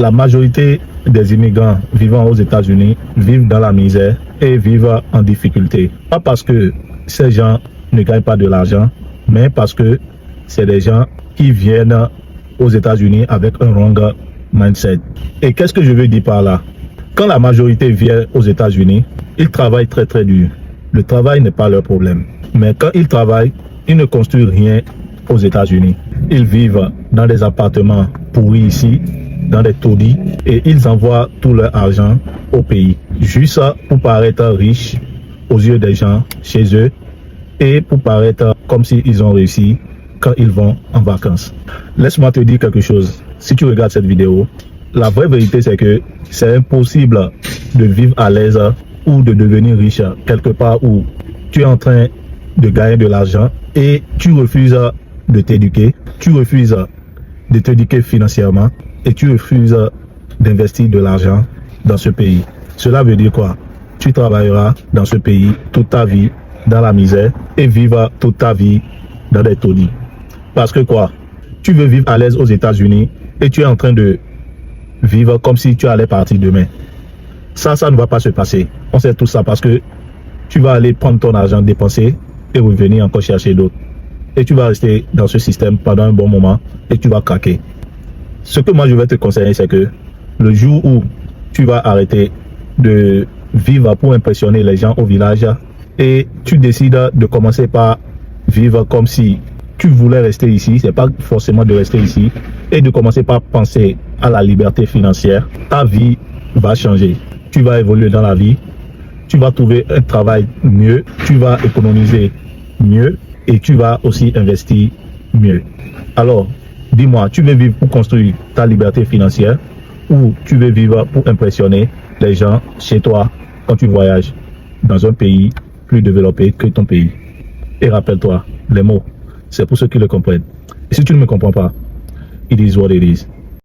La majorité des immigrants vivant aux États-Unis vivent dans la misère et vivent en difficulté. Pas parce que ces gens ne gagnent pas de l'argent, mais parce que c'est des gens qui viennent aux États-Unis avec un wrong mindset. Et qu'est-ce que je veux dire par là? Quand la majorité vient aux États-Unis, ils travaillent très très dur. Le travail n'est pas leur problème. Mais quand ils travaillent, ils ne construisent rien aux États-Unis. Ils vivent dans des appartements pourris ici, dans des taudis, et ils envoient tout leur argent au pays. Juste pour paraître riches aux yeux des gens chez eux et pour paraître comme s'ils ont réussi quand ils vont en vacances. Laisse-moi te dire quelque chose. Si tu regardes cette vidéo, la vraie vérité c'est que c'est impossible de vivre à l'aise ou de devenir riche quelque part où tu es en train de gagner de l'argent et tu refuses de t'éduquer, tu refuses de t'éduquer financièrement et tu refuses d'investir de l'argent dans ce pays. Cela veut dire quoi? Tu travailleras dans ce pays toute ta vie dans la misère et vivre toute ta vie dans des taudis. Parce que quoi? Tu veux vivre à l'aise aux États-Unis et tu es en train de vivre comme si tu allais partir demain. Ça ne va pas se passer. On sait tout ça parce que tu vas aller prendre ton argent, dépenser et revenir encore chercher d'autres. Et tu vas rester dans ce système pendant un bon moment et tu vas craquer. Ce que moi je vais te conseiller, c'est que le jour où tu vas arrêter de vivre pour impressionner les gens au village et tu décides de commencer par vivre comme si tu voulais rester ici, c'est pas forcément de rester ici, et de commencer par penser à la liberté financière, ta vie va changer. Tu vas évoluer dans la vie, tu vas trouver un travail mieux, tu vas économiser mieux et tu vas aussi investir mieux. Alors, dis-moi, tu veux vivre pour construire ta liberté financière ou tu veux vivre pour impressionner les gens chez toi quand tu voyages dans un pays plus développé que ton pays? Et rappelle-toi, les mots, c'est pour ceux qui le comprennent. Et si tu ne me comprends pas, it is what it is.